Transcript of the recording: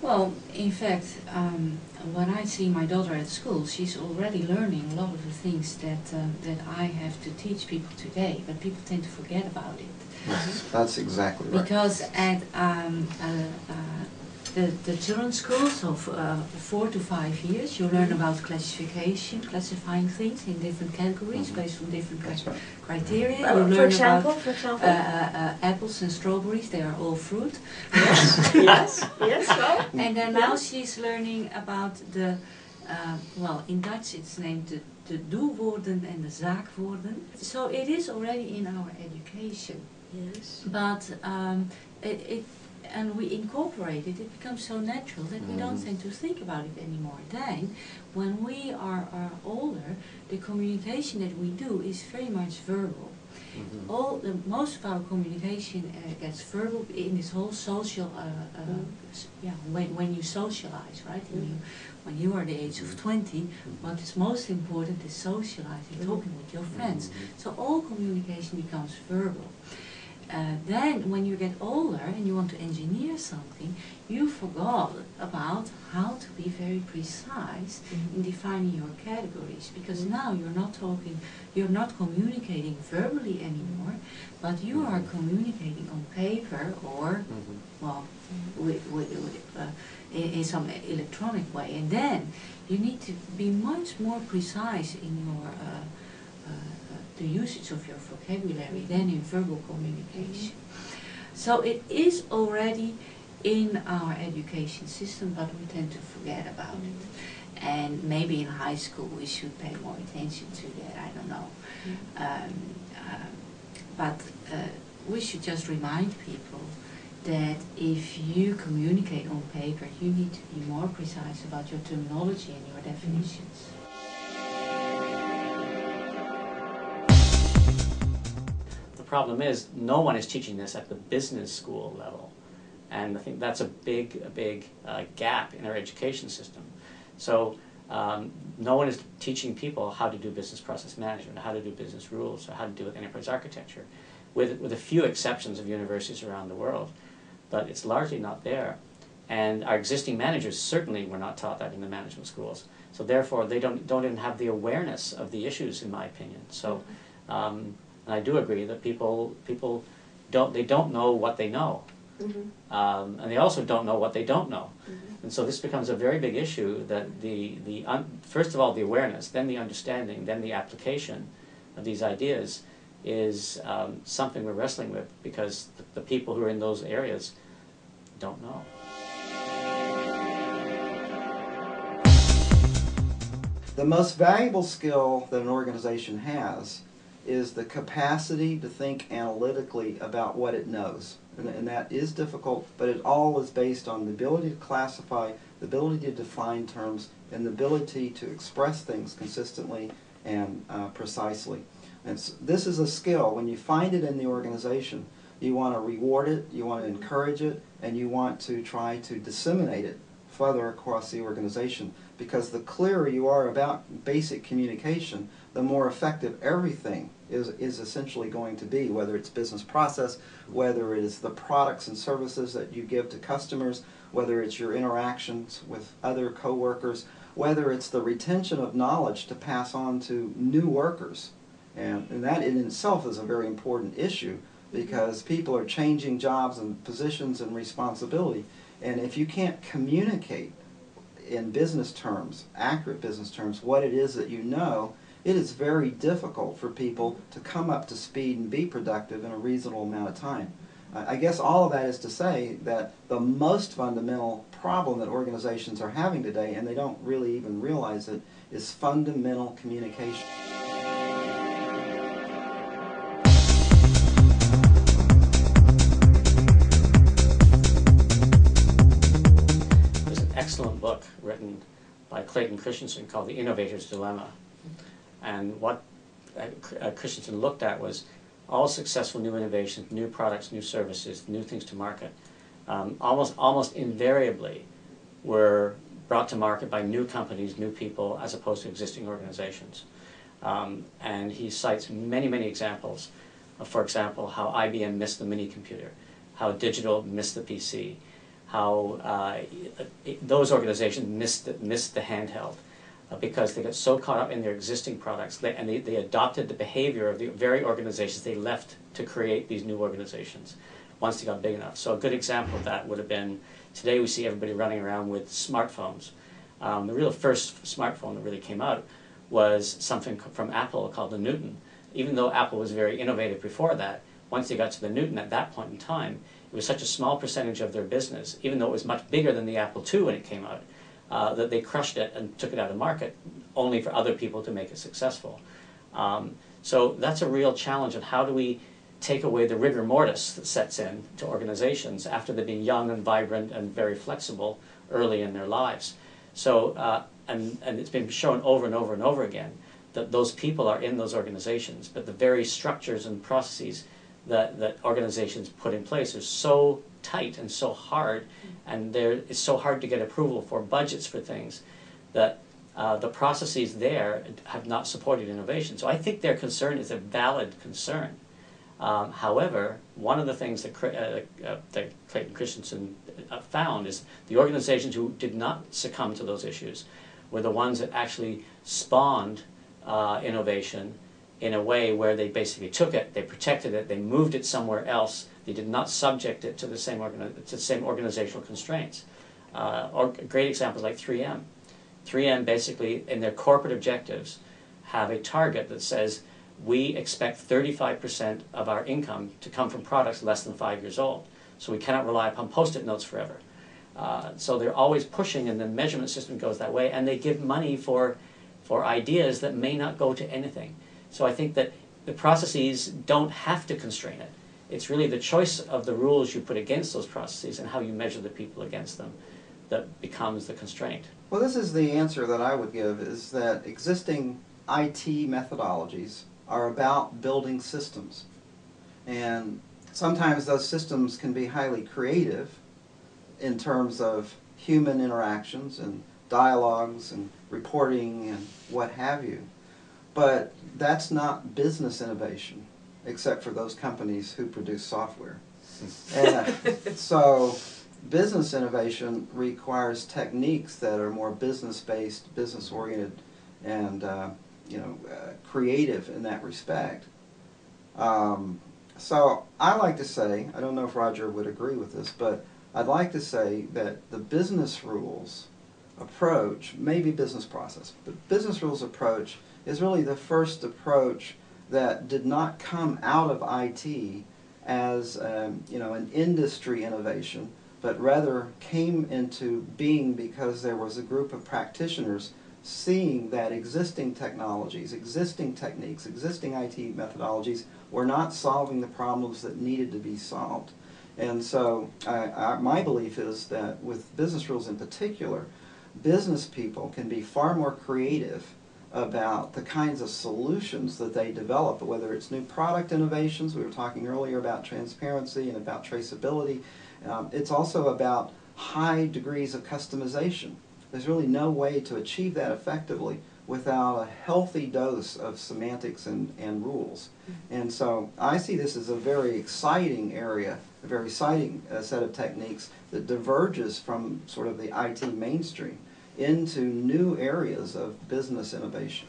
Well, in fact, when I see my daughter at school, she's already learning a lot of the things that I have to teach people today, but people tend to forget about it. Yes, that's exactly right. Because at the children's school, so 4 to 5 years, you learn about classification, classifying things in different categories based on different criteria. You learn for example, apples and strawberries, they are all fruit. Yes, yes, yes. Well, and then now she's learning about the, well, in Dutch it's named the do-woorden and the Zachwoorden. So it is already in our education. Yes. But and we incorporate it, it becomes so natural that we don't tend to think about it anymore. Then, when we are older, the communication that we do is very much verbal. Most of our communication gets verbal in this whole social, when you socialize, right? When you are the age of 20, what is most important is socializing, talking with your friends. So all communication becomes verbal. Then when you get older and you want to engineer something, you forgot about how to be very precise in defining your categories, because now you're not communicating verbally anymore, but you are communicating on paper or, well, in some electronic way, and then you need to be much more precise in your the usage of your vocabulary than in verbal communication. So it is already in our education system, but we tend to forget about it. And maybe in high school we should pay more attention to that, I don't know. But we should just remind people that if you communicate on paper, you need to be more precise about your terminology and your definitions. The problem is no one is teaching this at the business school level, and I think that's a big gap in our education system. So no one is teaching people how to do business process management, how to do business rules, or how to deal with enterprise architecture, with a few exceptions of universities around the world, but it's largely not there. And our existing managers certainly were not taught that in the management schools. So therefore they don't even have the awareness of the issues, in my opinion. So. And I do agree that people don't know what they know, and they also don't know what they don't know, and so this becomes a very big issue. That first of all the awareness, then the understanding, then the application of these ideas is something we're wrestling with, because the people who are in those areas don't know. The most valuable skill that an organization has is the capacity to think analytically about what it knows. And that is difficult, but it all is based on the ability to classify, the ability to define terms, and the ability to express things consistently and precisely. And this is a skill. When you find it in the organization, you want to reward it, you want to encourage it, and you want to try to disseminate it further across the organization, because the clearer you are about basic communication, the more effective everything is essentially going to be, whether it's business process, whether it is the products and services that you give to customers, whether it's your interactions with other coworkers, whether it's the retention of knowledge to pass on to new workers. And that in itself is a very important issue, because people are changing jobs and positions and responsibility. And if you can't communicate in business terms, accurate business terms, what it is that you know, it is very difficult for people to come up to speed and be productive in a reasonable amount of time. I guess all of that is to say that the most fundamental problem that organizations are having today, and they don't really even realize it, is fundamental communication. There's an excellent book written by Clayton Christensen called The Innovator's Dilemma. And what Christensen looked at was all successful new innovations, new products, new services, new things to market, almost invariably were brought to market by new companies, new people, as opposed to existing organizations. And he cites many examples of, for example, how IBM missed the mini computer, how digital missed the PC, those organizations missed the handheld because they got so caught up in their existing products they adopted the behavior of the very organizations they left to create these new organizations once they got big enough. So a good example of that would have been, today we see everybody running around with smartphones. The real first smartphone that really came out was something from Apple called the Newton. Even though Apple was very innovative before that, once they got to the Newton at that point in time, it was such a small percentage of their business, even though it was much bigger than the Apple II when it came out, that they crushed it and took it out of the market, only for other people to make it successful. So that's a real challenge of how do we take away the rigor mortis that sets in to organizations after they've been young and vibrant and very flexible early in their lives. So, and it's been shown over and over and over again that those people are in those organizations, but the very structures and processes that organizations put in place are so tight and so hard, and it's so hard to get approval for budgets for things that the processes there have not supported innovation. So I think their concern is a valid concern. However, one of the things that Clayton Christensen found is the organizations who did not succumb to those issues were the ones that actually spawned innovation in a way where they basically took it, they protected it, they moved it somewhere else, they did not subject it to the same organizational constraints. Or great examples like 3M. 3M basically, in their corporate objectives, have a target that says we expect 35% of our income to come from products less than 5 years old. So we cannot rely upon Post-it notes forever. So they're always pushing, and the measurement system goes that way, and they give money for ideas that may not go to anything. So I think that the processes don't have to constrain it. It's really the choice of the rules you put against those processes and how you measure the people against them that becomes the constraint. Well, this is the answer that I would give, is that existing IT methodologies are about building systems. And sometimes those systems can be highly creative in terms of human interactions and dialogues and reporting and what have you. But that's not business innovation, except for those companies who produce software. And so business innovation requires techniques that are more business-based, business-oriented, and creative in that respect. So I like to say, I don't know if Roger would agree with this, but I'd like to say that the business rules approach, maybe business process, but business rules approach is really the first approach that did not come out of IT as an industry innovation, but rather came into being because there was a group of practitioners seeing that existing technologies, existing techniques, existing IT methodologies were not solving the problems that needed to be solved. And so my belief is that with business rules in particular, business people can be far more creative about the kinds of solutions that they develop, whether it's new product innovations. We were talking earlier about transparency and about traceability. It's also about high degrees of customization. There's really no way to achieve that effectively without a healthy dose of semantics and rules. And so I see this as a very exciting area, a very exciting set of techniques that diverges from sort of the IT mainstream into new areas of business innovation.